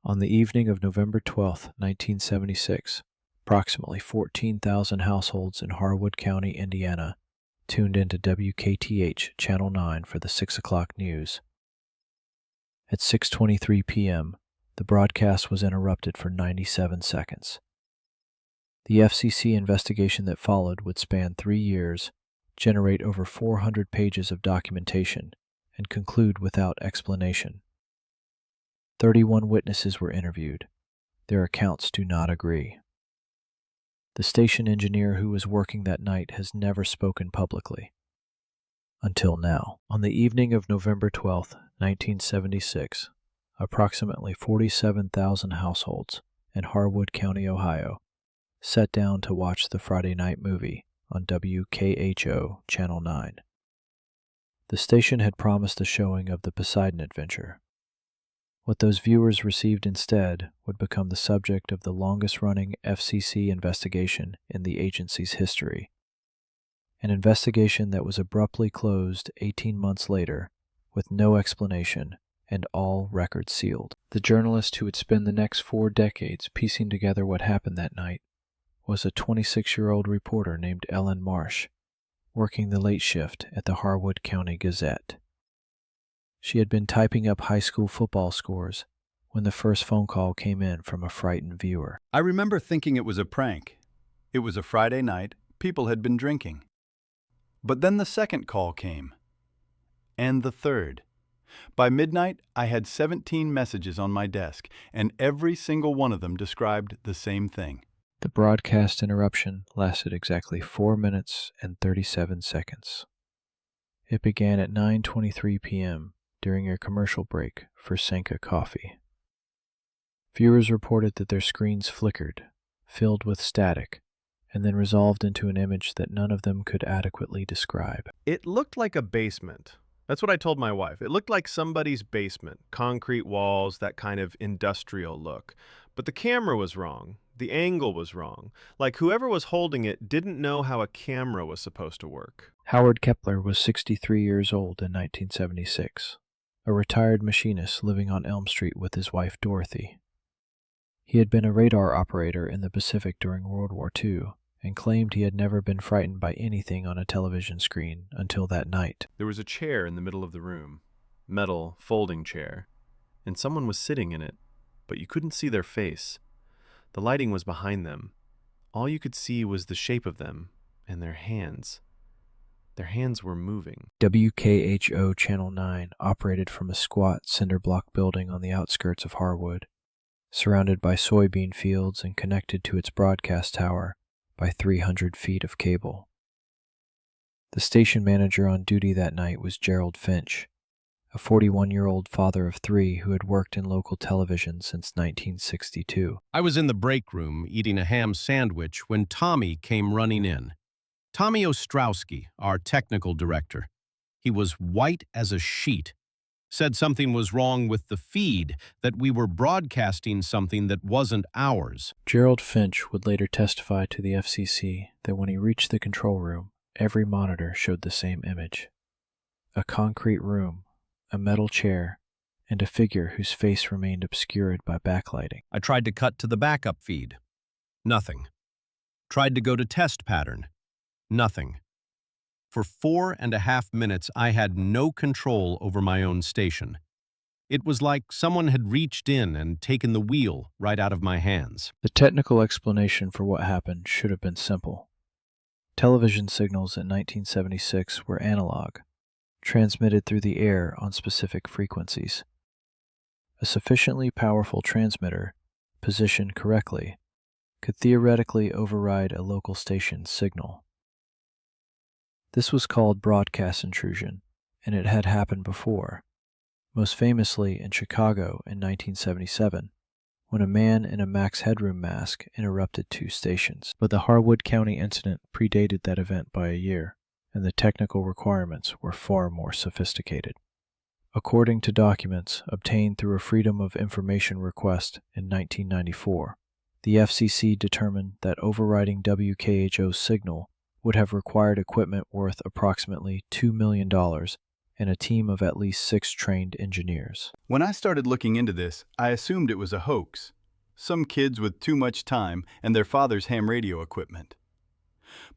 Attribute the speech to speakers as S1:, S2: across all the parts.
S1: On the evening of November 12, 1976, approximately 14,000 households in Harwood County, Indiana, tuned into WKTH Channel 9 for the 6 o'clock news. At 6:23 p.m., the broadcast was interrupted for 97 seconds. The FCC investigation that followed would span 3 years, generate over 400 pages of documentation, and conclude without explanation. 31 witnesses were interviewed. Their accounts do not agree. The station engineer who was working that night has never spoken publicly. Until now. On the evening of November 12, 1976, approximately 47,000 households in Harwood County, Ohio, sat down to watch the Friday night movie on WKHO Channel 9. The station had promised a showing of the Poseidon Adventure. What those viewers received instead would become the subject of the longest-running FCC investigation in the agency's history. An investigation that was abruptly closed 18 months later with no explanation and all records sealed. The journalist who would spend the next 4 decades piecing together what happened that night was a 26-year-old reporter named Ellen Marsh, working the late shift at the Harwood County Gazette. She had been typing up high school football scores when the first phone call came in from a frightened viewer.
S2: I remember thinking it was a prank. It was a Friday night, people had been drinking. But then the second call came. And the third. By midnight, I had 17 messages on my desk, and every single one of them described the same thing.
S1: The broadcast interruption lasted exactly 4 minutes and 37 seconds. It began at 9:23 p.m. during a commercial break for Sanka Coffee. Viewers reported that their screens flickered, filled with static, and then resolved into an image that none of them could adequately describe.
S3: It looked like a basement. That's what I told my wife. It looked like somebody's basement, concrete walls, that kind of industrial look. But the camera was wrong. The angle was wrong. Like whoever was holding it didn't know how a camera was supposed to work.
S1: Howard Kepler was 63 years old in 1976, a retired machinist living on Elm Street with his wife Dorothy. He had been a radar operator in the Pacific during World War II and claimed he had never been frightened by anything on a television screen until that night.
S3: There was a chair in the middle of the room, metal folding chair, and someone was sitting in it, but you couldn't see their face. The lighting was behind them. All you could see was the shape of them and their hands. Their hands were moving.
S1: WKHO Channel 9 operated from a squat cinder block building on the outskirts of Harwood, surrounded by soybean fields and connected to its broadcast tower by 300 feet of cable. The station manager on duty that night was Gerald Finch, a 41-year-old father of 3 who had worked in local television since 1962.
S4: I was in the break room eating a ham sandwich when Tommy came running in. Tommy Ostrowski, our technical director. He was white as a sheet. Said something was wrong with the feed, that we were broadcasting something that wasn't ours.
S1: Gerald Finch would later testify to the FCC that when he reached the control room, every monitor showed the same image. A concrete room, a metal chair, and a figure whose face remained obscured by backlighting.
S4: I tried to cut to the backup feed. Nothing. Tried to go to test pattern. Nothing. For 4.5 minutes, I had no control over my own station. It was like someone had reached in and taken the wheel right out of my hands.
S1: The technical explanation for what happened should have been simple. Television signals in 1976 were analog, transmitted through the air on specific frequencies. A sufficiently powerful transmitter, positioned correctly, could theoretically override a local station's signal. This was called broadcast intrusion, and it had happened before, most famously in Chicago in 1977, when a man in a Max Headroom mask interrupted 2 stations. But the Harwood County incident predated that event by a year, and the technical requirements were far more sophisticated. According to documents obtained through a Freedom of Information request in 1994, the FCC determined that overriding WKHO's signal would have required equipment worth approximately $2 million and a team of at least 6 trained engineers.
S2: When I started looking into this, I assumed it was a hoax. Some kids with too much time and their father's ham radio equipment.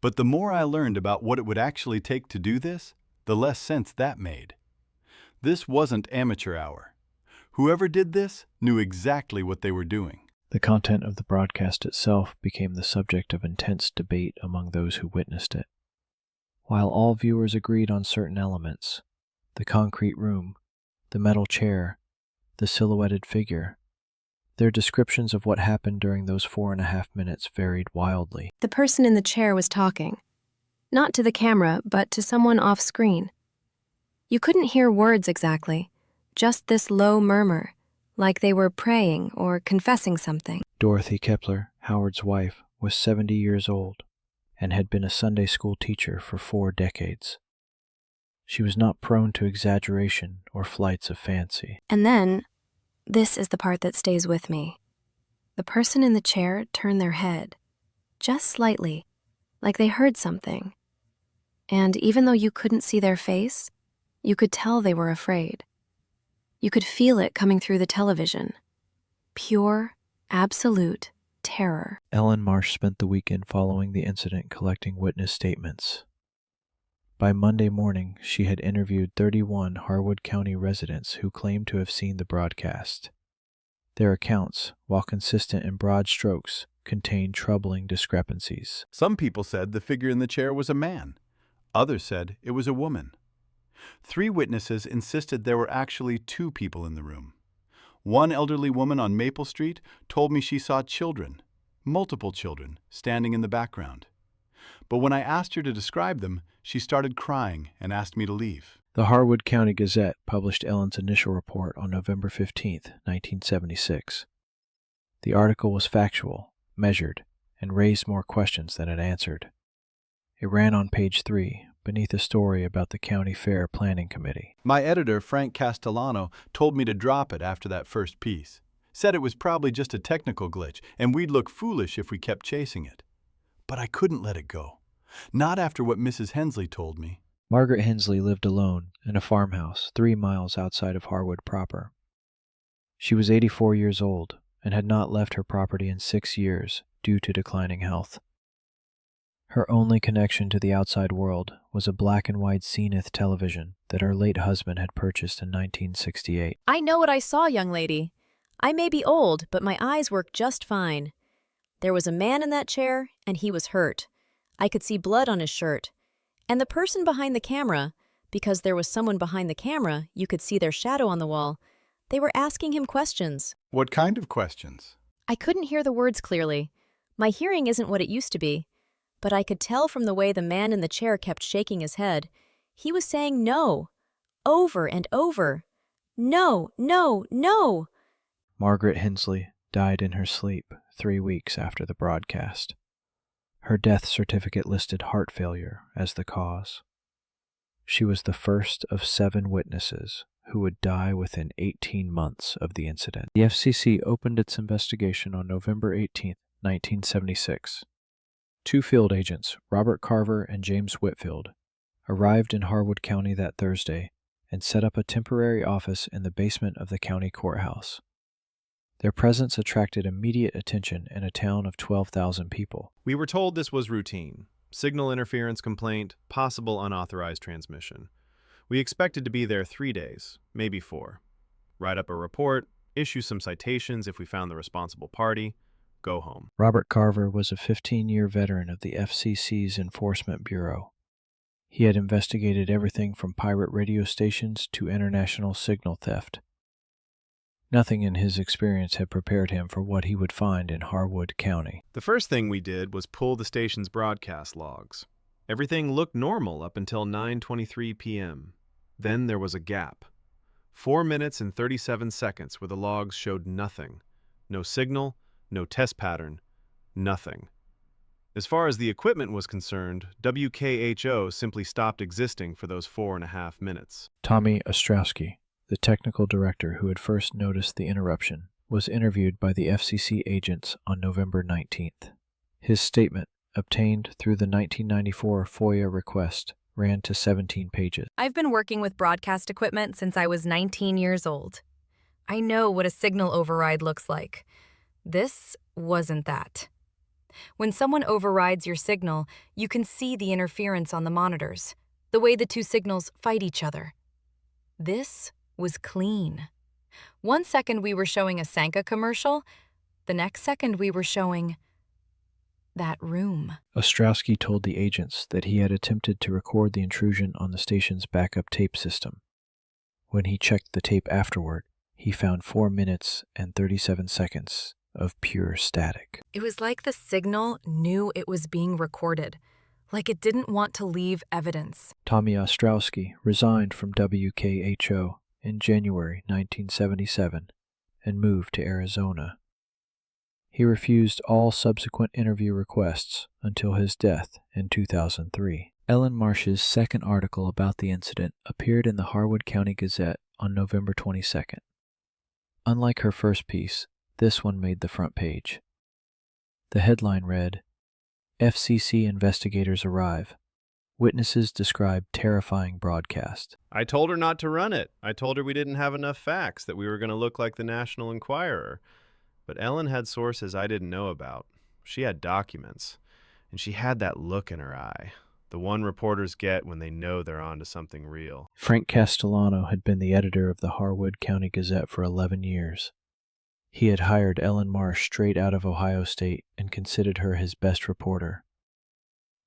S2: But the more I learned about what it would actually take to do this, the less sense that made. This wasn't amateur hour. Whoever did this knew exactly what they were doing.
S1: The content of the broadcast itself became the subject of intense debate among those who witnessed it. While all viewers agreed on certain elements, the concrete room, the metal chair, the silhouetted figure, their descriptions of what happened during those 4.5 minutes varied wildly.
S5: The person in the chair was talking. Not to the camera, but to someone off screen. You couldn't hear words exactly, just this low murmur, like they were praying or confessing something.
S1: Dorothy Kepler, Howard's wife, was 70 years old and had been a Sunday school teacher for 4 decades. She was not prone to exaggeration or flights of fancy.
S5: And then, this is the part that stays with me. The person in the chair turned their head, just slightly, like they heard something. And even though you couldn't see their face, you could tell they were afraid. You could feel it coming through the television. Pure, absolute terror.
S1: Ellen Marsh spent the weekend following the incident collecting witness statements. By Monday morning, she had interviewed 31 Harwood County residents who claimed to have seen the broadcast. Their accounts, while consistent in broad strokes, contained troubling discrepancies.
S2: Some people said the figure in the chair was a man. Others said it was a woman. 3 witnesses insisted there were actually 2 people in the room. One elderly woman on Maple Street told me she saw children, multiple children, standing in the background. But when I asked her to describe them, she started crying and asked me to leave.
S1: The Harwood County Gazette published Ellen's initial report on November 15, 1976. The article was factual, measured, and raised more questions than it answered. It ran on page 3, beneath a story about the County Fair Planning Committee.
S2: My editor, Frank Castellano, told me to drop it after that first piece. Said it was probably just a technical glitch, and we'd look foolish if we kept chasing it. But I couldn't let it go. Not after what Mrs. Hensley told me.
S1: Margaret Hensley lived alone in a farmhouse 3 miles outside of Harwood proper. She was 84 years old and had not left her property in 6 years due to declining health. Her only connection to the outside world was a black and white Zenith television that her late husband had purchased in 1968.
S6: I know what I saw, young lady. I may be old, but my eyes work just fine. There was a man in that chair, and he was hurt. I could see blood on his shirt. And the person behind the camera, because there was someone behind the camera, you could see their shadow on the wall, they were asking him questions.
S2: What kind of questions?
S6: I couldn't hear the words clearly. My hearing isn't what it used to be. But I could tell from the way the man in the chair kept shaking his head. He was saying no, over and over. No, no, no.
S1: Margaret Hensley died in her sleep 3 weeks after the broadcast. Her death certificate listed heart failure as the cause. She was the first of 7 witnesses who would die within 18 months of the incident. The FCC opened its investigation on November 18, 1976. 2 field agents, Robert Carver and James Whitfield, arrived in Harwood County that Thursday and set up a temporary office in the basement of the county courthouse. Their presence attracted immediate attention in a town of 12,000 people.
S3: We were told this was routine. Signal interference complaint, possible unauthorized transmission. We expected to be there 3 days, maybe 4. Write up a report, issue some citations if we found the responsible party, go home.
S1: Robert Carver was a 15-year veteran of the FCC's Enforcement Bureau. He had investigated everything from pirate radio stations to international signal theft. Nothing in his experience had prepared him for what he would find in Harwood County.
S3: The first thing we did was pull the station's broadcast logs. Everything looked normal up until 9:23 p.m. Then there was a gap. 4 minutes and 37 seconds where the logs showed nothing. No signal, no test pattern, nothing. As far as the equipment was concerned, WKHO simply stopped existing for those 4.5 minutes.
S1: Tommy Ostrowski, the technical director who had first noticed the interruption, was interviewed by the FCC agents on November 19th. His statement, obtained through the 1994 FOIA request, ran to 17 pages.
S7: I've been working with broadcast equipment since I was 19 years old. I know what a signal override looks like. This wasn't that. When someone overrides your signal, you can see the interference on the monitors, the way the two signals fight each other. This was clean. 1 second we were showing a Sanka commercial, the next second we were showing that room.
S1: Ostrowski told the agents that he had attempted to record the intrusion on the station's backup tape system. When he checked the tape afterward, he found 4 minutes and 37 seconds of pure static.
S7: It was like the signal knew it was being recorded, like it didn't want to leave evidence.
S1: Tommy Ostrowski resigned from WKHO in January 1977 and moved to Arizona. He refused all subsequent interview requests until his death in 2003. Ellen Marsh's second article about the incident appeared in the Harwood County Gazette on November 22nd. Unlike her first piece, this one made the front page. The headline read, "FCC investigators arrive. Witnesses describe terrifying broadcast."
S3: I told her not to run it. I told her we didn't have enough facts, that we were going to look like the National Enquirer. But Ellen had sources I didn't know about. She had documents, and she had that look in her eye, the one reporters get when they know they're onto something real.
S1: Frank Castellano had been the editor of the Harwood County Gazette for 11 years. He had hired Ellen Marsh straight out of Ohio State and considered her his best reporter.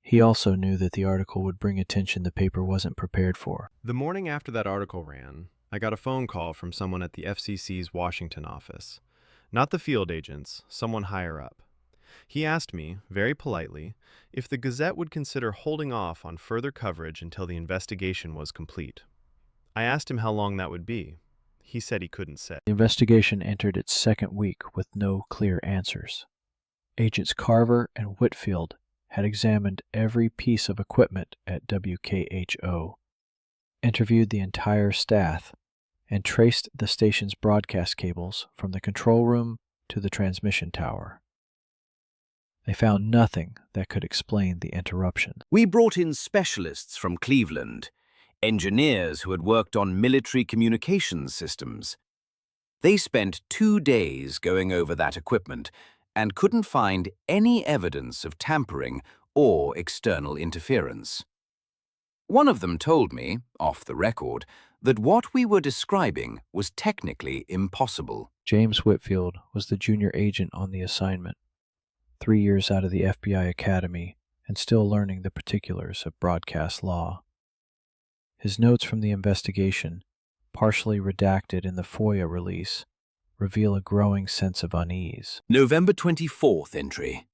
S1: He also knew that the article would bring attention the paper wasn't prepared for.
S3: The morning after that article ran, I got a phone call from someone at the FCC's Washington office. Not the field agents, someone higher up. He asked me, very politely, if the Gazette would consider holding off on further coverage until the investigation was complete. I asked him how long that would be. He said he couldn't say.
S1: The investigation entered its second week with no clear answers. Agents Carver and Whitfield had examined every piece of equipment at WKHO, interviewed the entire staff, and traced the station's broadcast cables from the control room to the transmission tower. They found nothing that could explain the interruption.
S8: We brought in specialists from Cleveland, engineers who had worked on military communications systems. They spent 2 days going over that equipment and couldn't find any evidence of tampering or external interference. One of them told me, off the record, that what we were describing was technically impossible.
S1: James Whitfield was the junior agent on the assignment, 3 years out of the FBI Academy and still learning the particulars of broadcast law. His notes from the investigation, partially redacted in the FOIA release, reveal a growing sense of unease.
S8: November 24th entry.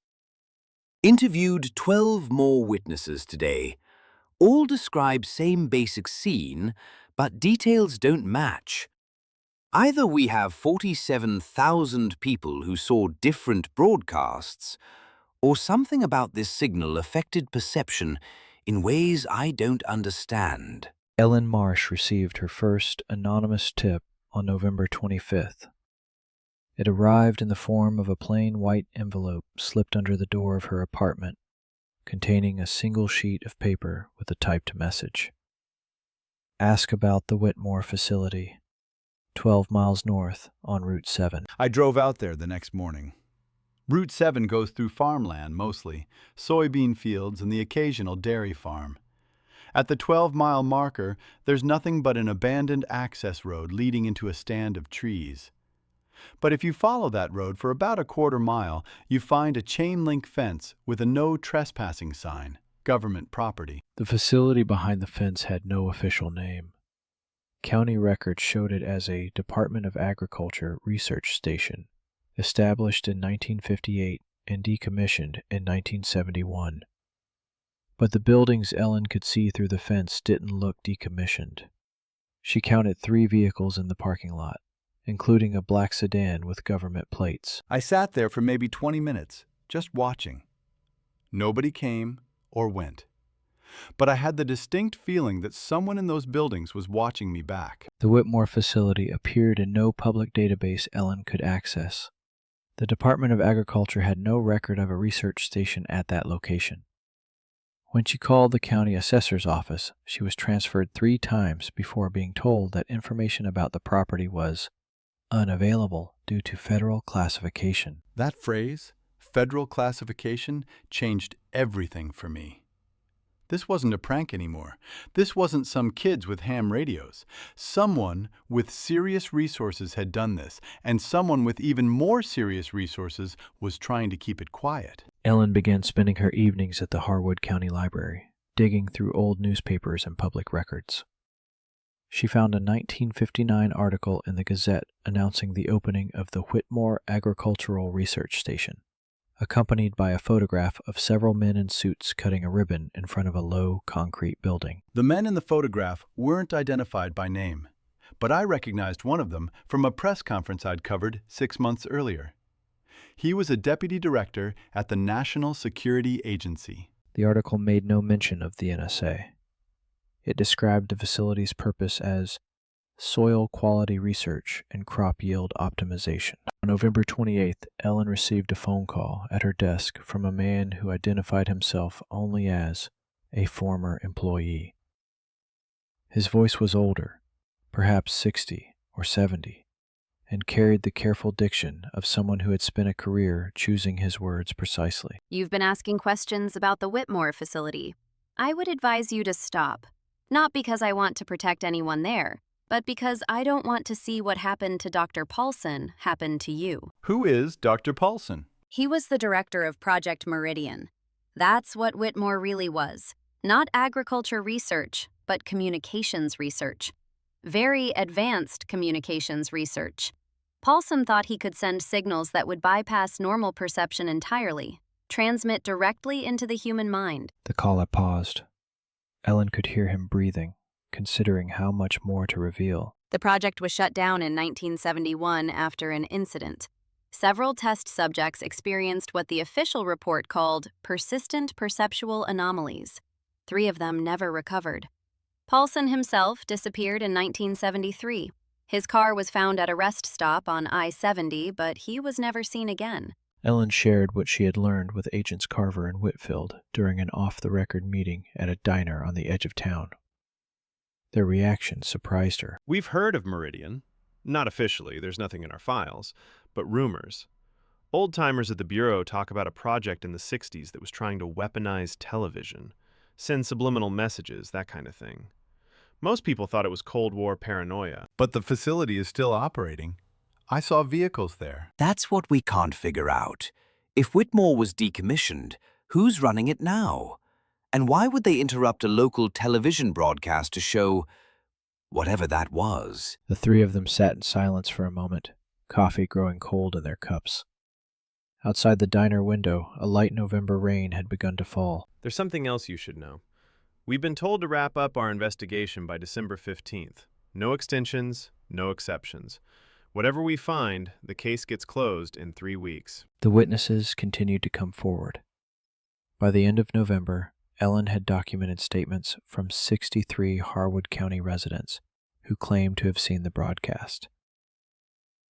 S8: Interviewed 12 more witnesses today. All describe same basic scene, but details don't match. Either we have 47,000 people who saw different broadcasts, or something about this signal affected perception in ways I don't understand.
S1: Ellen Marsh received her first anonymous tip on November 25th. It arrived in the form of a plain white envelope slipped under the door of her apartment, containing a single sheet of paper with a typed message. Ask about the Whitmore facility, 12 miles north on Route 7.
S2: I drove out there the next morning. Route 7 goes through farmland mostly, soybean fields and the occasional dairy farm. At the 12-mile marker, there's nothing but an abandoned access road leading into a stand of trees. But if you follow that road for about a quarter mile, you find a chain-link fence with a no trespassing sign, government property.
S1: The facility behind the fence had no official name. County records showed it as a Department of Agriculture research station, established in 1958 and decommissioned in 1971. But the buildings Ellen could see through the fence didn't look decommissioned. She counted 3 vehicles in the parking lot, including a black sedan with government plates.
S2: I sat there for maybe 20 minutes, just watching. Nobody came or went. But I had the distinct feeling that someone in those buildings was watching me back.
S1: The Whitmore facility appeared in no public database Ellen could access. The Department of Agriculture had no record of a research station at that location. When she called the county assessor's office, she was transferred 3 times before being told that information about the property was unavailable due to federal classification.
S2: That phrase, federal classification, changed everything for me. This wasn't a prank anymore. This wasn't some kids with ham radios. Someone with serious resources had done this, and someone with even more serious resources was trying to keep it quiet.
S1: Ellen began spending her evenings at the Harwood County Library, digging through old newspapers and public records. She found a 1959 article in the Gazette announcing the opening of the Whitmore Agricultural Research Station, accompanied by a photograph of several men in suits cutting a ribbon in front of a low concrete building.
S2: The men in the photograph weren't identified by name, but I recognized one of them from a press conference I'd covered 6 months earlier. He was a deputy director at the National Security Agency.
S1: The article made no mention of the NSA. It described the facility's purpose as soil quality research and crop yield optimization. On November 28th, Ellen received a phone call at her desk from a man who identified himself only as a former employee. His voice was older, perhaps 60 or 70, and carried the careful diction of someone who had spent a career choosing his words precisely.
S9: You've been asking questions about the Whitmore facility. I would advise you to stop. Not because I want to protect anyone there, but because I don't want to see what happened to Dr. Paulson happen to you.
S2: Who is Dr. Paulson?
S9: He was the director of Project Meridian. That's what Whitmore really was. Not agriculture research, but communications research. Very advanced communications research. Paulson thought he could send signals that would bypass normal perception entirely, transmit directly into the human mind.
S1: The caller paused. Ellen could hear him breathing, considering how much more to reveal.
S9: The project was shut down in 1971 after an incident. Several test subjects experienced what the official report called persistent perceptual anomalies. 3 of them never recovered. Paulson himself disappeared in 1973. His car was found at a rest stop on I-70, but he was never seen again.
S1: Ellen shared what she had learned with Agents Carver and Whitfield during an off-the-record meeting at a diner on the edge of town. Their reaction surprised her.
S3: We've heard of Meridian. Not officially, there's nothing in our files, but rumors. Old-timers at the Bureau talk about a project in the 60s that was trying to weaponize television, send subliminal messages, that kind of thing. Most people thought it was Cold War paranoia.
S2: But the facility is still operating. I saw vehicles there.
S8: That's what we can't figure out. If Whitmore was decommissioned, who's running it now? And why would they interrupt a local television broadcast to show whatever that was?
S1: The 3 of them sat in silence for a moment, coffee growing cold in their cups. Outside the diner window, a light November rain had begun to fall.
S3: There's something else you should know. We've been told to wrap up our investigation by December 15th. No extensions, no exceptions. Whatever we find, the case gets closed in 3 weeks.
S1: The witnesses continued to come forward. By the end of November, Ellen had documented statements from 63 Harwood County residents who claimed to have seen the broadcast.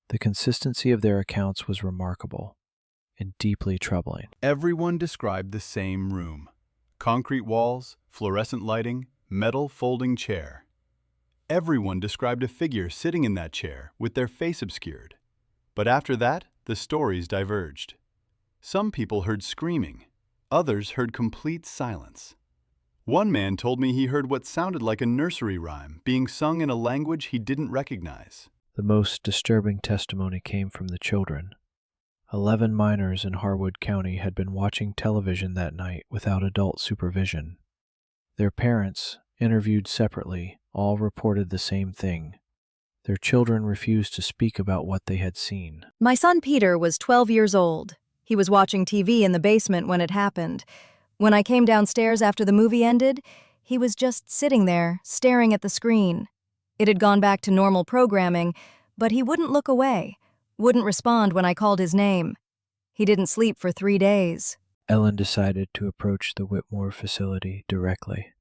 S1: The consistency of their accounts was remarkable and deeply troubling.
S2: Everyone described the same room. Concrete walls, fluorescent lighting, metal folding chair. Everyone described a figure sitting in that chair with their face obscured. But after that, the stories diverged. Some people heard screaming. Others heard complete silence. One man told me he heard what sounded like a nursery rhyme being sung in a language he didn't recognize.
S1: The most disturbing testimony came from the children. 11 minors in Harwood County had been watching television that night without adult supervision. Their parents, interviewed separately, all reported the same thing. Their children refused to speak about what they had seen.
S7: My son Peter was 12 years old. He was watching TV in the basement when it happened. When I came downstairs after the movie ended, he was just sitting there, staring at the screen. It had gone back to normal programming, but he wouldn't look away, wouldn't respond when I called his name. He didn't sleep for 3 days.
S1: Ellen decided to approach the Whitmore facility directly.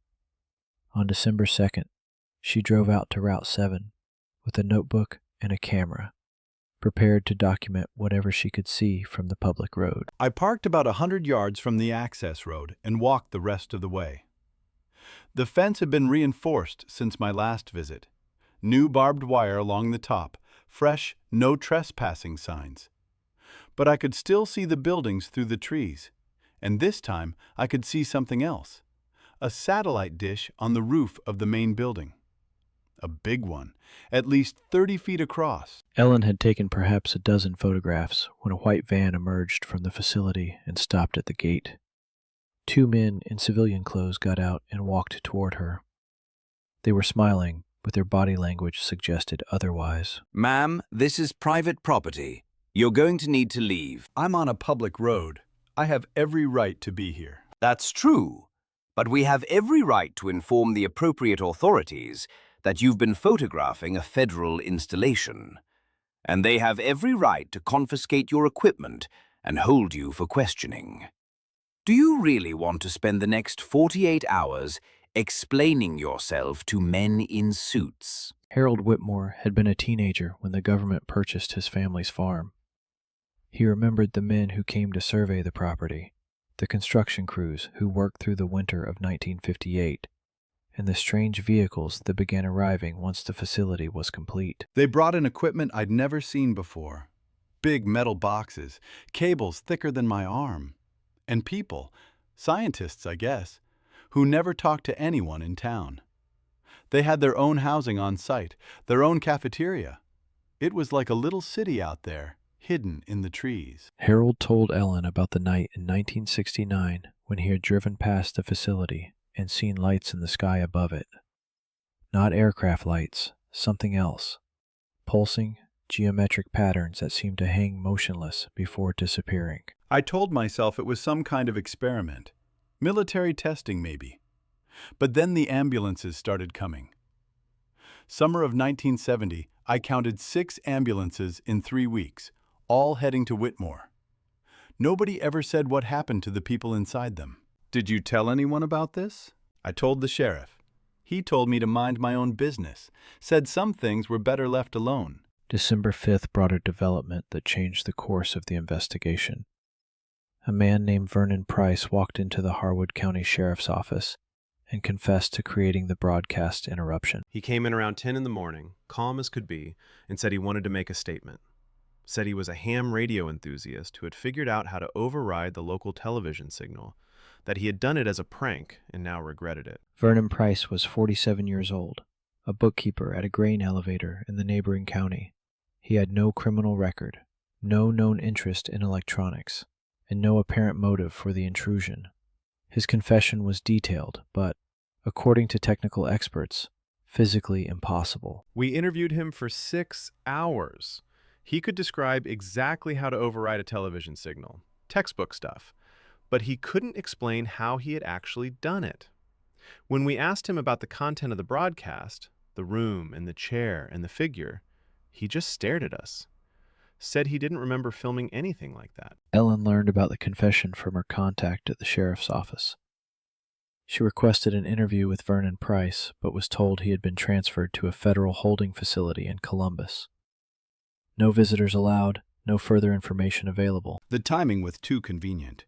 S1: On December 2nd, she drove out to Route 7 with a notebook and a camera, prepared to document whatever she could see from the public road.
S2: I parked about 100 yards from the access road and walked the rest of the way. The fence had been reinforced since my last visit. New barbed wire along the top, fresh no trespassing signs. But I could still see the buildings through the trees, and this time I could see something else. A satellite dish on the roof of the main building. A big one, at least 30 feet across.
S1: Ellen had taken perhaps a dozen photographs when a white van emerged from the facility and stopped at the gate. Two men in civilian clothes got out and walked toward her. They were smiling, but their body language suggested otherwise.
S8: Ma'am, this is private property. You're going to need to leave.
S2: I'm on a public road. I have every right to be here.
S8: That's true, but we have every right to inform the appropriate authorities that you've been photographing a federal installation, and they have every right to confiscate your equipment and hold you for questioning. Do you really want to spend the next 48 hours explaining yourself to men in suits?
S1: Harold Whitmore had been a teenager when the government purchased his family's farm. He remembered the men who came to survey the property, the construction crews who worked through the winter of 1958, and the strange vehicles that began arriving once the facility was complete.
S2: They brought in equipment I'd never seen before. Big metal boxes, cables thicker than my arm, and people, scientists I guess, who never talked to anyone in town. They had their own housing on site, their own cafeteria. It was like a little city out there, hidden in the trees.
S1: Harold told Ellen about the night in 1969 when he had driven past the facility and seen lights in the sky above it. Not aircraft lights, something else. Pulsing, geometric patterns that seemed to hang motionless before disappearing.
S2: I told myself it was some kind of experiment. Military testing, maybe. But then the ambulances started coming. Summer of 1970, I counted 6 ambulances in 3 weeks, all heading to Whitmore. Nobody ever said what happened to the people inside them. Did you tell anyone about this? I told the sheriff. He told me to mind my own business, said some things were better left alone.
S1: December 5th brought a development that changed the course of the investigation. A man named Vernon Price walked into the Harwood County Sheriff's Office and confessed to creating the broadcast Interruption.
S3: He came in around 10 in the morning, calm as could be, and said he wanted to make a statement. Said he was a ham radio enthusiast who had figured out how to override the local television signal, that he had done it as a prank and now regretted it.
S1: Vernon Price was 47 years old, a bookkeeper at a grain elevator in the neighboring county. He had no criminal record, no known interest in electronics, and no apparent motive for the intrusion. His confession was detailed, but, according to technical experts, physically impossible.
S3: We interviewed him for 6 hours. He could describe exactly how to override a television signal, textbook stuff, but he couldn't explain how he had actually done it. When we asked him about the content of the broadcast, the room and the chair and the figure, he just stared at us. Said he didn't remember filming anything like that.
S1: Ellen learned about the confession from her contact at the sheriff's office. She requested an interview with Vernon Price, but was told he had been transferred to a federal holding facility in Columbus. No visitors allowed, no further information available.
S2: The timing was too convenient.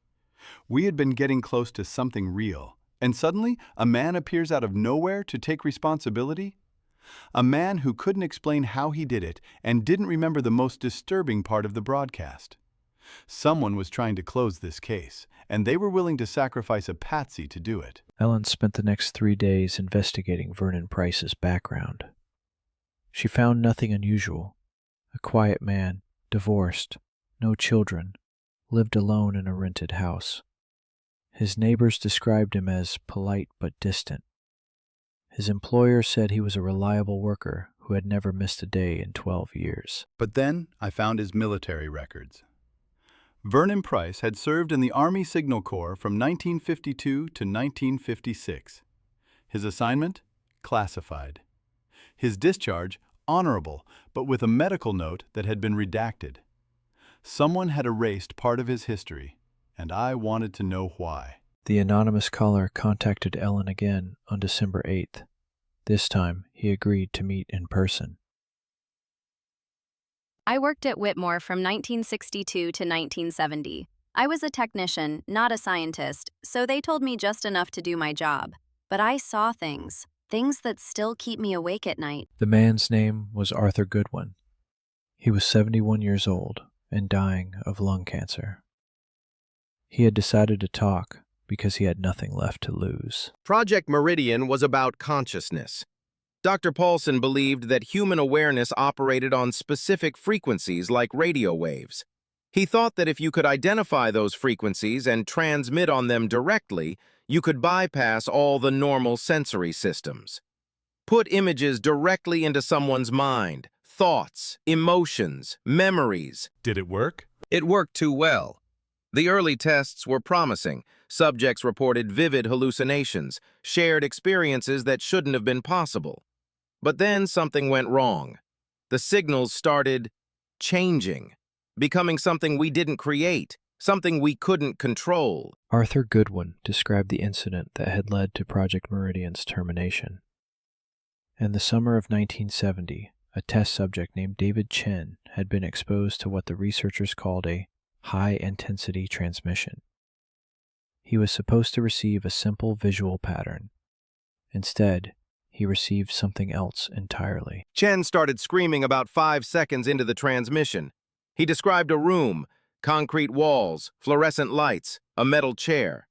S2: We had been getting close to something real, and suddenly a man appears out of nowhere to take responsibility? A man who couldn't explain how he did it and didn't remember the most disturbing part of the broadcast. Someone was trying to close this case, and they were willing to sacrifice a patsy to do it.
S1: Ellen spent the next 3 days investigating Vernon Price's background. She found nothing unusual. A quiet man, divorced, no children, lived alone in a rented house. His neighbors described him as polite but distant. His employer said he was a reliable worker who had never missed a day in 12 years.
S2: But then I found his military records. Vernon Price had served in the Army Signal Corps from 1952 to 1956. His assignment? Classified. His discharge? Honorable, but with a medical note that had been redacted. Someone had erased part of his history, and I wanted to know why.
S1: The anonymous caller contacted Ellen again on December 8th. This time, he agreed to meet in person.
S9: I worked at Whitmore from 1962 to 1970. I was a technician, not a scientist, so they told me just enough to do my job. But I saw things that still keep me awake at night.
S1: The man's name was Arthur Goodwin. He was 71 years old and dying of lung cancer. He had decided to talk because he had nothing left to lose.
S10: Project Meridian was about consciousness. Dr. Paulson believed that human awareness operated on specific frequencies like radio waves. He thought that if you could identify those frequencies and transmit on them directly, you could bypass all the normal sensory systems. Put images directly into someone's mind, thoughts, emotions, memories.
S2: Did it work?
S10: It worked too well. The early tests were promising. Subjects reported vivid hallucinations, shared experiences that shouldn't have been possible. But then something went wrong. The signals started changing, becoming something we didn't create, something we couldn't control.
S1: Arthur Goodwin described the incident that had led to Project Meridian's termination. In the summer of 1970, a test subject named David Chen had been exposed to what the researchers called a high-intensity transmission. He was supposed to receive a simple visual pattern. Instead, he received something else entirely.
S10: Chen started screaming about 5 seconds into the transmission. He described a room, concrete walls, fluorescent lights, a metal chair.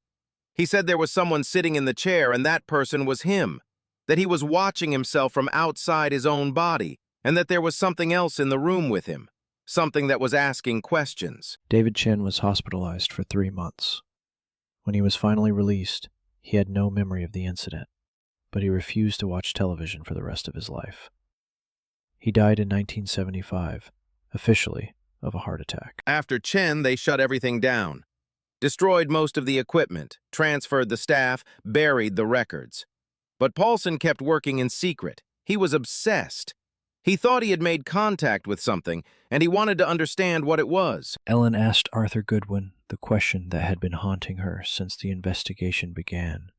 S10: He said there was someone sitting in the chair and that person was him, that he was watching himself from outside his own body, and that there was something else in the room with him, something that was asking questions.
S1: David Chen was hospitalized for 3 months. When he was finally released, he had no memory of the incident, but he refused to watch television for the rest of his life. He died in 1975, officially of a heart attack.
S10: After Chen, they shut everything down, destroyed most of the equipment, transferred the staff, buried the records. But Paulson kept working in secret. He was obsessed. He thought he had made contact with something, and he wanted to understand what it was.
S1: Ellen asked Arthur Goodwin the question that had been haunting her since the investigation began.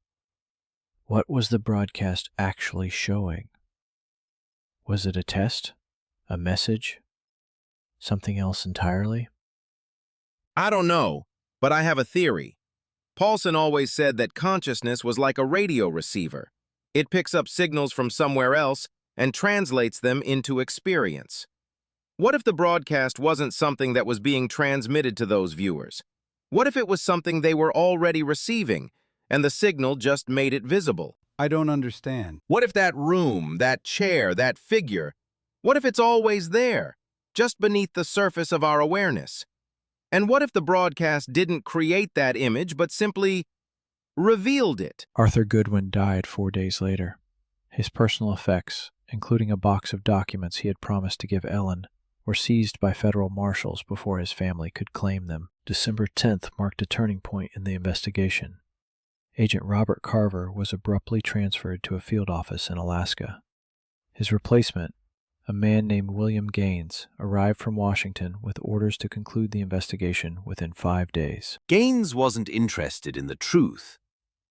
S1: What was the broadcast actually showing? Was it a test? A message? Something else entirely?
S10: I don't know, but I have a theory. Paulson always said that consciousness was like a radio receiver. It picks up signals from somewhere else and translates them into experience. What if the broadcast wasn't something that was being transmitted to those viewers? What if it was something they were already receiving, and the signal just made it visible?
S2: I don't understand.
S10: What if that room, that chair, that figure, what if it's always there, just beneath the surface of our awareness? And what if the broadcast didn't create that image, but simply revealed it?
S1: Arthur Goodwin died 4 days later. His personal effects, including a box of documents he had promised to give Ellen, were seized by federal marshals before his family could claim them. December 10th marked a turning point in the investigation. Agent Robert Carver was abruptly transferred to a field office in Alaska. His replacement, a man named William Gaines, arrived from Washington with orders to conclude the investigation within 5 days.
S8: Gaines wasn't interested in the truth.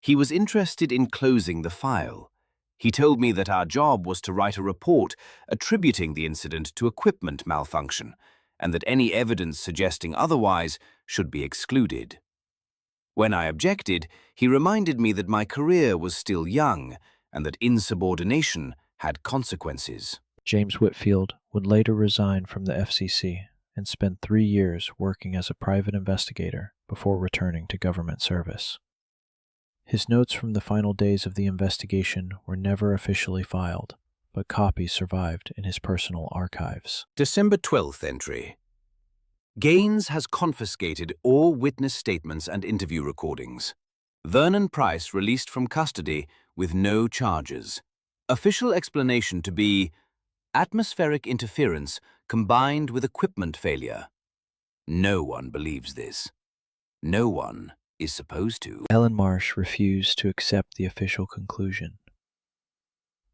S8: He was interested in closing the file. He told me that our job was to write a report attributing the incident to equipment malfunction, and that any evidence suggesting otherwise should be excluded. When I objected, he reminded me that my career was still young and that insubordination had consequences.
S1: James Whitfield would later resign from the FCC and spent 3 years working as a private investigator before returning to government service. His notes from the final days of the investigation were never officially filed, but copies survived in his personal archives.
S8: December 12th entry. Gaines has confiscated all witness statements and interview recordings. Vernon Price released from custody with no charges. Official explanation to be atmospheric interference combined with equipment failure. No one believes this. No one is supposed to.
S1: Ellen Marsh refused to accept the official conclusion.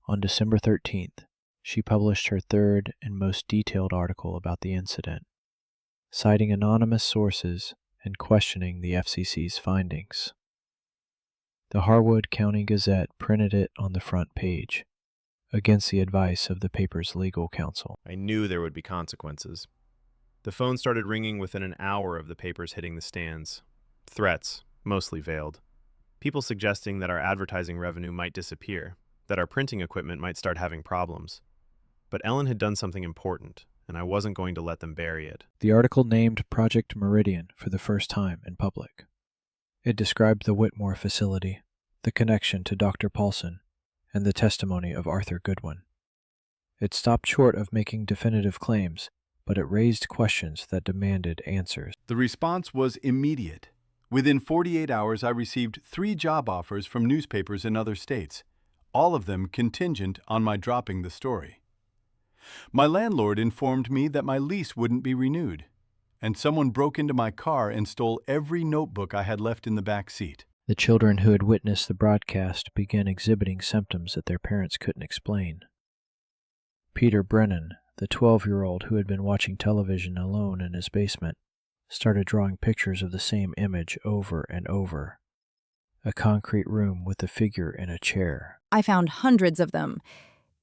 S1: On December 13th, she published her third and most detailed article about the incident, citing anonymous sources and questioning the FCC's findings. The Harwood County Gazette printed it on the front page, against the advice of the paper's legal counsel.
S3: I knew there would be consequences. The phone started ringing within an hour of the papers hitting the stands. Threats, mostly veiled. People suggesting that our advertising revenue might disappear, that our printing equipment might start having problems. But Ellen had done something important, and I wasn't going to let them bury it.
S1: The article named Project Meridian for the first time in public. It described the Whitmore facility, the connection to Dr. Paulson, and the testimony of Arthur Goodwin. It stopped short of making definitive claims, but it raised questions that demanded answers.
S2: The response was immediate. Within 48 hours, I received 3 job offers from newspapers in other states, all of them contingent on my dropping the story. My landlord informed me that my lease wouldn't be renewed, and someone broke into my car and stole every notebook I had left in the back seat.
S1: The children who had witnessed the broadcast began exhibiting symptoms that their parents couldn't explain. Peter Brennan, the 12-year-old who had been watching television alone in his basement, started drawing pictures of the same image over and over. A concrete room with a figure in a chair.
S11: I found hundreds of them.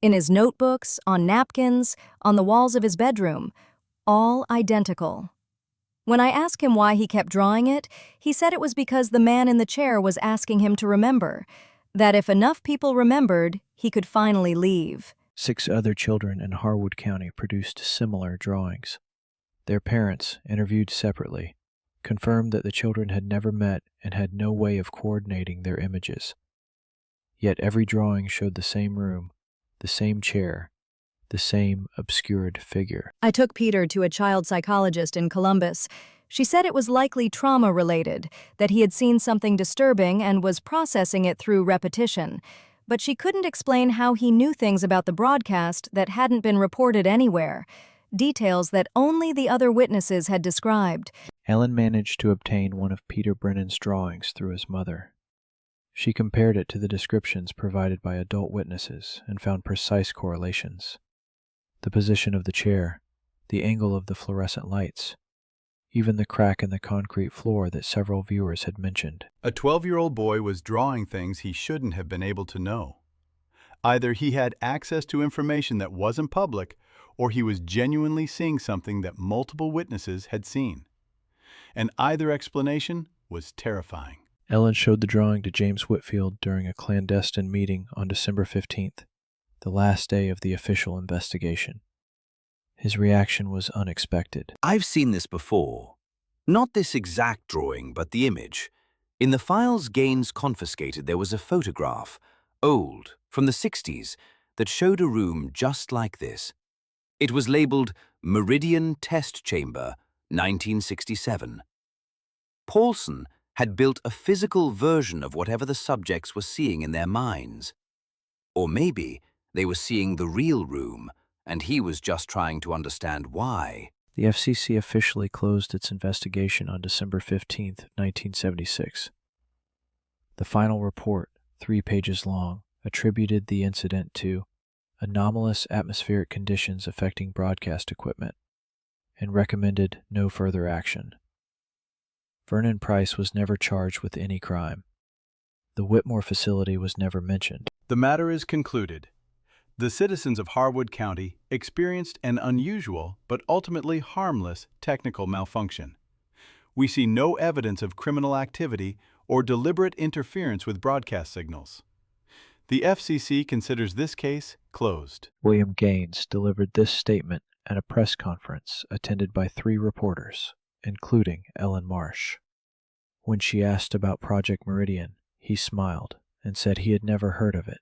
S11: In his notebooks, on napkins, on the walls of his bedroom. All identical. When I asked him why he kept drawing it, he said it was because the man in the chair was asking him to remember. That if enough people remembered, he could finally leave.
S1: 6 other children in Harwood County produced similar drawings. Their parents, interviewed separately, confirmed that the children had never met and had no way of coordinating their images. Yet every drawing showed the same room, the same chair, the same obscured figure.
S11: I took Peter to a child psychologist in Columbus. She said it was likely trauma-related, that he had seen something disturbing and was processing it through repetition. But she couldn't explain how he knew things about the broadcast that hadn't been reported anywhere. Details that only the other witnesses had described.
S1: Ellen managed to obtain one of Peter Brennan's drawings through his mother. She compared it to the descriptions provided by adult witnesses and found precise correlations. The position of the chair, the angle of the fluorescent lights, even the crack in the concrete floor that several viewers had mentioned.
S2: A 12-year-old boy was drawing things he shouldn't have been able to know. Either he had access to information that wasn't public, or he was genuinely seeing something that multiple witnesses had seen. And either explanation was terrifying.
S1: Ellen showed the drawing to James Whitfield during a clandestine meeting on December 15th, the last day of the official investigation. His reaction was unexpected.
S8: I've seen this before. Not this exact drawing, but the image. In the files Gaines confiscated, there was a photograph, old, from the 60s, that showed a room just like this. It was labeled Meridian Test Chamber, 1967. Paulson had built a physical version of whatever the subjects were seeing in their minds. Or maybe they were seeing the real room, and he was just trying to understand why.
S1: The FCC officially closed its investigation on December 15th, 1976. The final report, 3 pages long, attributed the incident to anomalous atmospheric conditions affecting broadcast equipment and recommended no further action. Vernon Price was never charged with any crime. The Whitmore facility was never mentioned.
S2: The matter is concluded. The citizens of Harwood County experienced an unusual but ultimately harmless technical malfunction. We see no evidence of criminal activity or deliberate interference with broadcast signals. The FCC considers this case closed.
S1: William Gaines delivered this statement at a press conference attended by 3 reporters, including Ellen Marsh. When she asked about Project Meridian, he smiled and said he had never heard of it.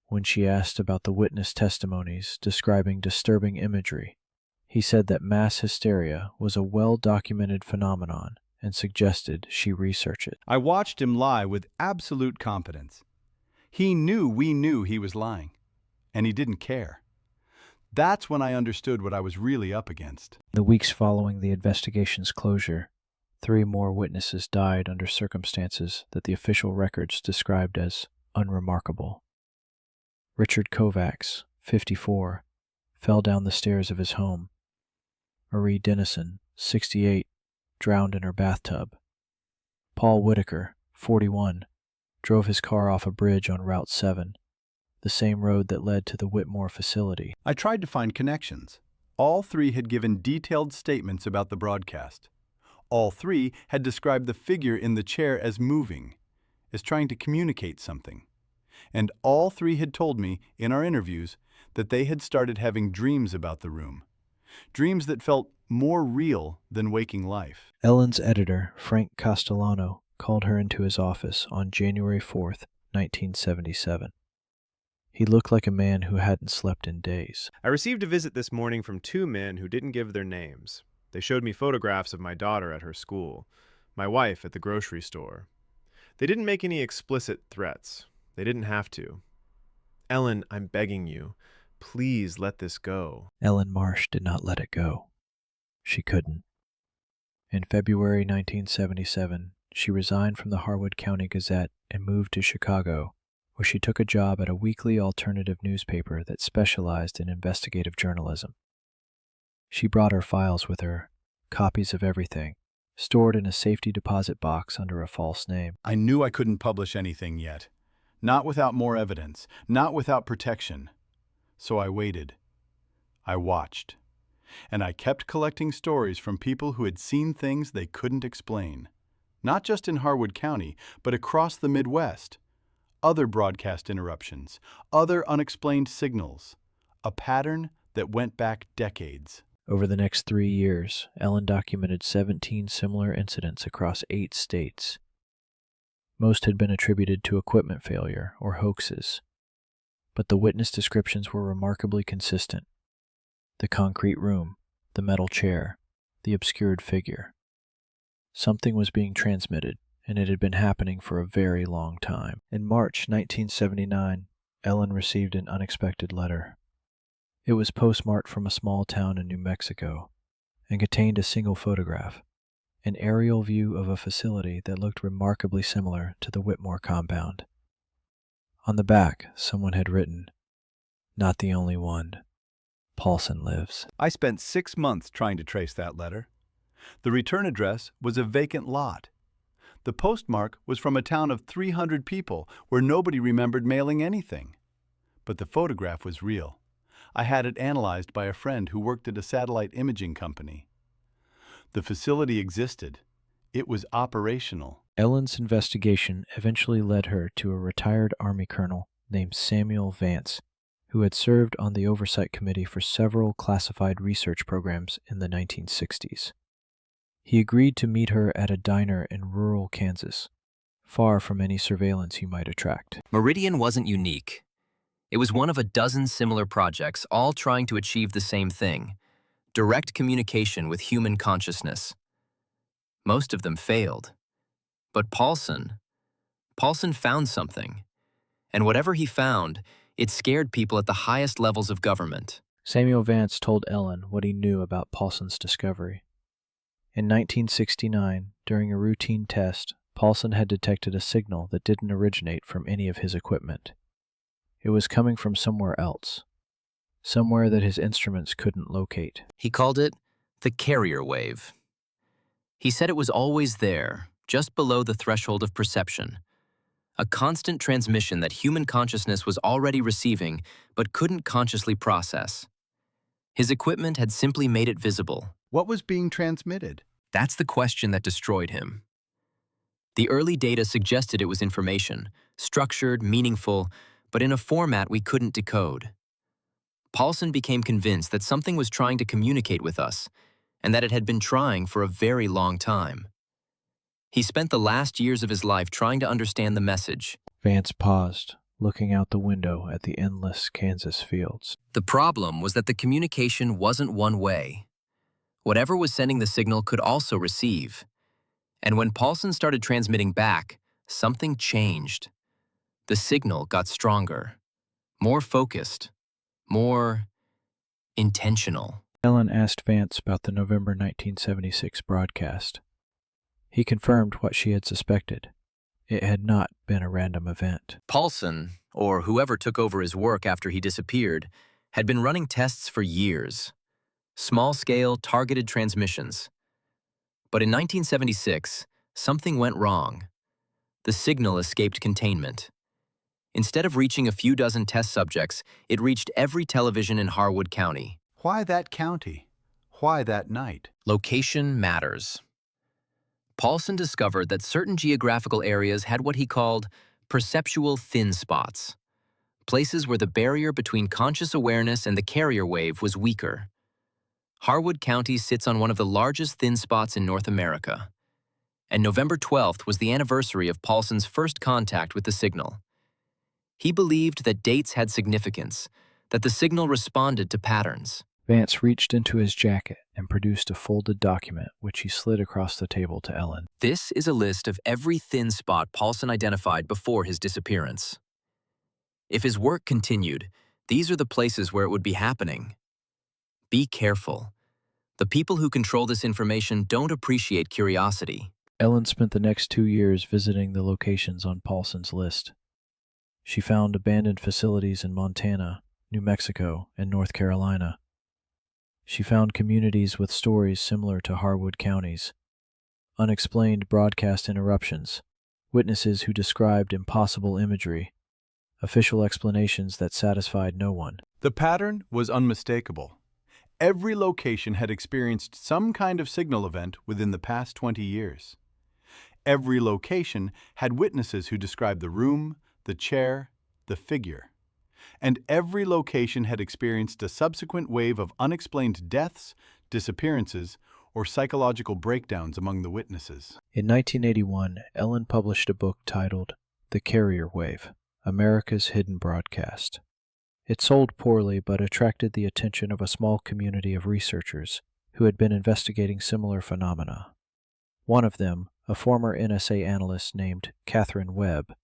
S1: When she asked about the witness testimonies describing disturbing imagery, he said that mass hysteria was a well-documented phenomenon and suggested she research it.
S2: I watched him lie with absolute confidence. He knew we knew he was lying, and he didn't care. That's when I understood what I was really up against.
S1: The weeks following the investigation's closure, 3 more witnesses died under circumstances that the official records described as unremarkable. Richard Kovacs, 54, fell down the stairs of his home. Marie Dennison, 68, drowned in her bathtub. Paul Whitaker, 41, drove his car off a bridge on Route 7, the same road that led to the Whitmore facility.
S2: I tried to find connections. All three had given detailed statements about the broadcast. All three had described the figure in the chair as moving, as trying to communicate something. And all three had told me, in our interviews, that they had started having dreams about the room. Dreams that felt more real than waking life.
S1: Ellen's editor, Frank Castellano, called her into his office on January 4th, 1977. He looked like a man who hadn't slept in days.
S3: I received a visit this morning from two men who didn't give their names. They showed me photographs of my daughter at her school, my wife at the grocery store. They didn't make any explicit threats. They didn't have to. Ellen, I'm begging you, please let this go.
S1: Ellen Marsh did not let it go. She couldn't. In February 1977, she resigned from the Harwood County Gazette and moved to Chicago, where she took a job at a weekly alternative newspaper that specialized in investigative journalism. She brought her files with her, copies of everything, stored in a safety deposit box under a false name.
S2: I knew I couldn't publish anything yet. Not without more evidence, not without protection. So I waited. I watched. And I kept collecting stories from people who had seen things they couldn't explain. Not just in Harwood County, but across the Midwest. Other broadcast interruptions, other unexplained signals. A pattern that went back decades.
S1: Over the next 3 years, Ellen documented 17 similar incidents across 8 states. Most had been attributed to equipment failure or hoaxes, but the witness descriptions were remarkably consistent. The concrete room, the metal chair, the obscured figure. Something was being transmitted, and it had been happening for a very long time. In March 1979, Ellen received an unexpected letter. It was postmarked from a small town in New Mexico and contained a single photograph, an aerial view of a facility that looked remarkably similar to the Whitmore compound. On the back, someone had written, "Not the only one. Paulson lives."
S2: I spent 6 months trying to trace that letter. The return address was a vacant lot. The postmark was from a town of 300 people where nobody remembered mailing anything. But the photograph was real. I had it analyzed by a friend who worked at a satellite imaging company. The facility existed. It was operational.
S1: Ellen's investigation eventually led her to a retired Army colonel named Samuel Vance, who had served on the oversight committee for several classified research programs in the 1960s. He agreed to meet her at a diner in rural Kansas, far from any surveillance you might attract.
S12: Meridian wasn't unique. It was one of a dozen similar projects, all trying to achieve the same thing: direct communication with human consciousness. Most of them failed. But Paulson found something. And whatever he found, it scared people at the highest levels of government.
S1: Samuel Vance told Ellen what he knew about Paulson's discovery. In 1969, during a routine test, Paulson had detected a signal that didn't originate from any of his equipment. It was coming from somewhere else, somewhere that his instruments couldn't locate.
S12: He called it the carrier wave. He said it was always there, just below the threshold of perception. A constant transmission that human consciousness was already receiving but couldn't consciously process. His equipment had simply made it visible.
S2: What was being transmitted?
S12: That's the question that destroyed him. The early data suggested it was information, structured, meaningful, but in a format we couldn't decode. Paulson became convinced that something was trying to communicate with us, and that it had been trying for a very long time. He spent the last years of his life trying to understand the message.
S1: Vance paused, looking out the window at the endless Kansas fields.
S12: The problem was that the communication wasn't one way. Whatever was sending the signal could also receive. And when Paulson started transmitting back, something changed. The signal got stronger, more focused, more intentional.
S1: Ellen asked Vance about the November 1976 broadcast. He confirmed what she had suspected. It had not been a random event.
S12: Paulson, or whoever took over his work after he disappeared, had been running tests for years. Small-scale, targeted transmissions. But in 1976, something went wrong. The signal escaped containment. Instead of reaching a few dozen test subjects, it reached every television in Harwood County.
S2: Why that county? Why that night?
S12: Location matters. Paulson discovered that certain geographical areas had what he called perceptual thin spots, places where the barrier between conscious awareness and the carrier wave was weaker. Harwood County sits on one of the largest thin spots in North America, and November 12th was the anniversary of Paulson's first contact with the signal. He believed that dates had significance, that the signal responded to patterns.
S1: Vance reached into his jacket and produced a folded document, which he slid across the table to Ellen.
S12: This is a list of every thin spot Paulson identified before his disappearance. If his work continued, these are the places where it would be happening. Be careful. The people who control this information don't appreciate curiosity.
S1: Ellen spent the next 2 years visiting the locations on Paulson's list. She found abandoned facilities in Montana, New Mexico, and North Carolina. She found communities with stories similar to Harwood County's, unexplained broadcast interruptions, witnesses who described impossible imagery, official explanations that satisfied no one.
S2: The pattern was unmistakable. Every location had experienced some kind of signal event within the past 20 years. Every location had witnesses who described the room, the chair, the figure. And every location had experienced a subsequent wave of unexplained deaths, disappearances, or psychological breakdowns among the witnesses.
S1: In 1981, Ellen published a book titled The Carrier Wave, America's Hidden Broadcast. It sold poorly but attracted the attention of a small community of researchers who had been investigating similar phenomena. One of them, a former NSA analyst named Catherine Webb,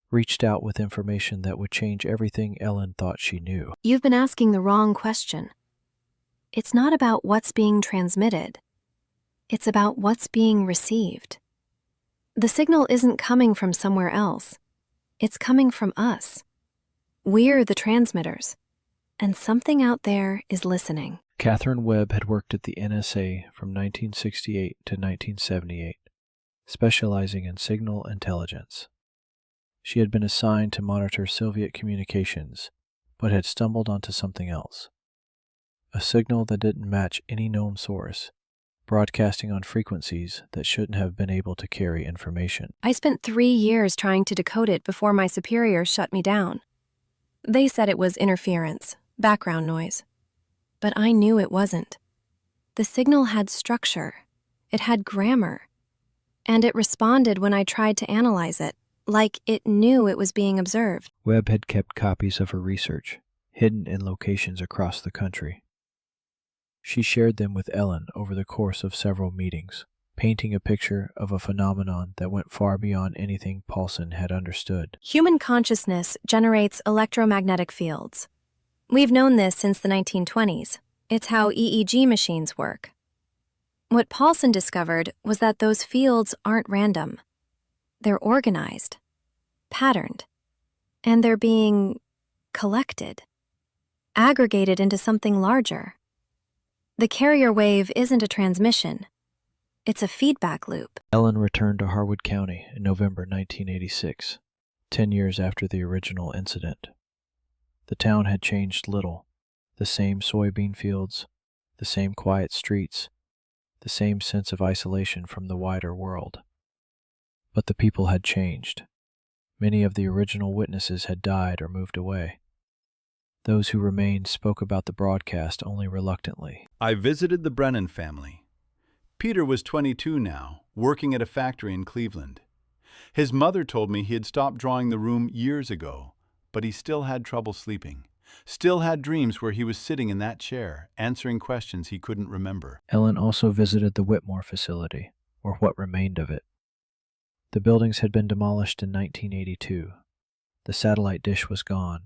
S1: reached out with information that would change everything Ellen thought she knew.
S5: You've been asking the wrong question. It's not about what's being transmitted. It's about what's being received. The signal isn't coming from somewhere else. It's coming from us. We're the transmitters, and something out there is listening.
S1: Catherine Webb had worked at the NSA from 1968 to 1978, specializing in signal intelligence. She had been assigned to monitor Soviet communications, but had stumbled onto something else. A signal that didn't match any known source, broadcasting on frequencies that shouldn't have been able to carry information.
S5: I spent 3 years trying to decode it before my superiors shut me down. They said it was interference, background noise. But I knew it wasn't. The signal had structure. It had grammar. And it responded when I tried to analyze it, like it knew it was being observed.
S1: Webb had kept copies of her research, hidden in locations across the country. She shared them with Ellen over the course of several meetings, painting a picture of a phenomenon that went far beyond anything Paulson had understood.
S5: Human consciousness generates electromagnetic fields. We've known this since the 1920s. It's how EEG machines work. What Paulson discovered was that those fields aren't random. They're organized, patterned, and they're being collected, aggregated into something larger. The carrier wave isn't a transmission. It's a feedback loop.
S1: Ellen returned to Harwood County in November 1986, 10 years after the original incident. The town had changed little. The same soybean fields, the same quiet streets, the same sense of isolation from the wider world. But the people had changed. Many of the original witnesses had died or moved away. Those who remained spoke about the broadcast only reluctantly.
S2: I visited the Brennan family. Peter was 22 now, working at a factory in Cleveland. His mother told me he had stopped drawing the room years ago, but he still had trouble sleeping, still had dreams where he was sitting in that chair, answering questions he couldn't remember.
S1: Ellen also visited the Whitmore facility, or what remained of it. The buildings had been demolished in 1982. The satellite dish was gone.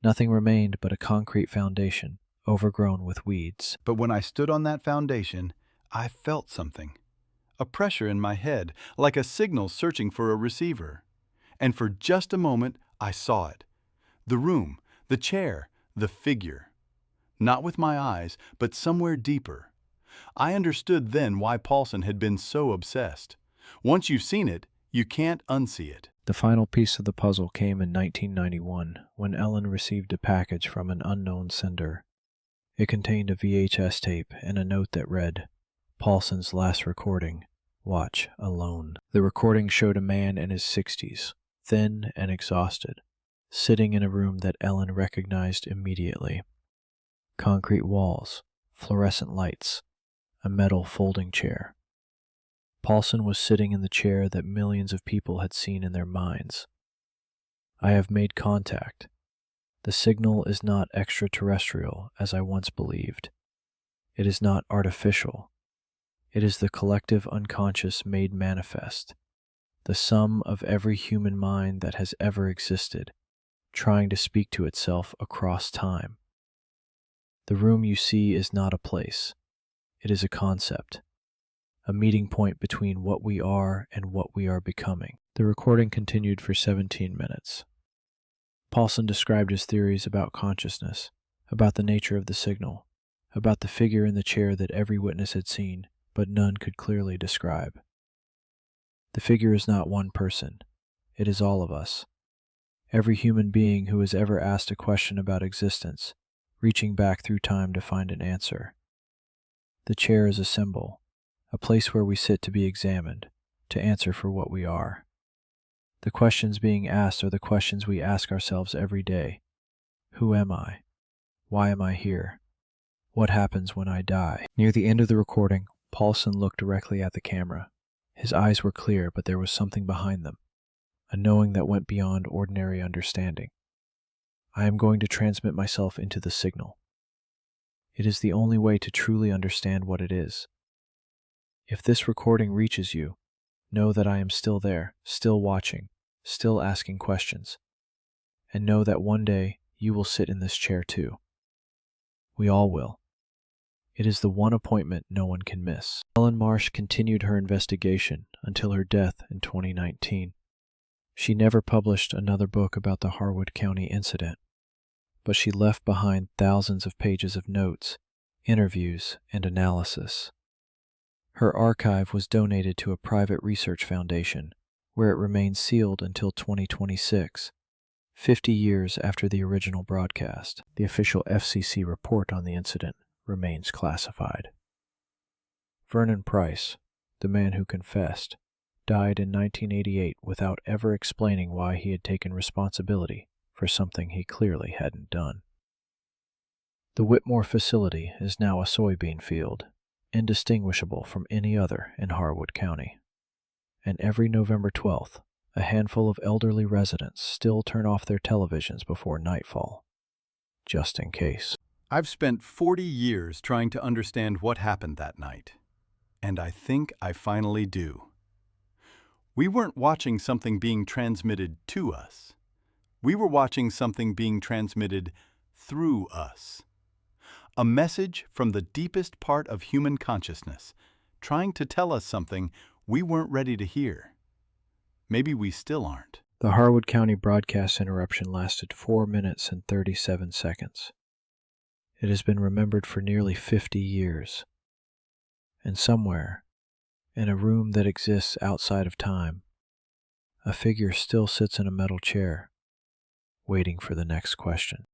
S1: Nothing remained but a concrete foundation, overgrown with weeds.
S2: But when I stood on that foundation, I felt something. A pressure in my head, like a signal searching for a receiver. And for just a moment, I saw it. The room, the chair, the figure. Not with my eyes, but somewhere deeper. I understood then why Paulson had been so obsessed. Once you've seen it, you can't unsee it.
S1: The final piece of the puzzle came in 1991 when Ellen received a package from an unknown sender. It contained a VHS tape and a note that read, "Paulson's last recording. Watch alone." The recording showed a man in his 60s, thin and exhausted, sitting in a room that Ellen recognized immediately. Concrete walls, fluorescent lights, a metal folding chair. Paulson was sitting in the chair that millions of people had seen in their minds. "I have made contact. The signal is not extraterrestrial, as I once believed. It is not artificial. It is the collective unconscious made manifest, the sum of every human mind that has ever existed, trying to speak to itself across time. The room you see is not a place. It is a concept, a meeting point between what we are and what we are becoming." The recording continued for 17 minutes. Paulson described his theories about consciousness, about the nature of the signal, about the figure in the chair that every witness had seen, but none could clearly describe. The figure is not one person. It is all of us. Every human being who has ever asked a question about existence, reaching back through time to find an answer. The chair is a symbol, a place where we sit to be examined, to answer for what we are. The questions being asked are the questions we ask ourselves every day. Who am I? Why am I here? What happens when I die? Near the end of the recording, Paulson looked directly at the camera. His eyes were clear, but there was something behind them, a knowing that went beyond ordinary understanding. "I am going to transmit myself into the signal. It is the only way to truly understand what it is. If this recording reaches you, know that I am still there, still watching, still asking questions, and know that one day you will sit in this chair too. We all will. It is the one appointment no one can miss." Ellen Marsh continued her investigation until her death in 2019. She never published another book about the Harwood County incident, but she left behind thousands of pages of notes, interviews, and analysis. Her archive was donated to a private research foundation, where it remains sealed until 2026, 50 years after the original broadcast. The official FCC report on the incident remains classified. Vernon Price, the man who confessed, died in 1988 without ever explaining why he had taken responsibility for something he clearly hadn't done. The Whitmore facility is now a soybean field, indistinguishable from any other in Harwood County. And every November 12th, a handful of elderly residents still turn off their televisions before nightfall, just in case.
S2: I've spent 40 years trying to understand what happened that night, and I think I finally do. We weren't watching something being transmitted to us. We were watching something being transmitted through us. A message from the deepest part of human consciousness, trying to tell us something we weren't ready to hear. Maybe we still aren't.
S1: The Harwood County broadcast interruption lasted 4 minutes and 37 seconds. It has been remembered for nearly 50 years. And somewhere, in a room that exists outside of time, a figure still sits in a metal chair, waiting for the next question.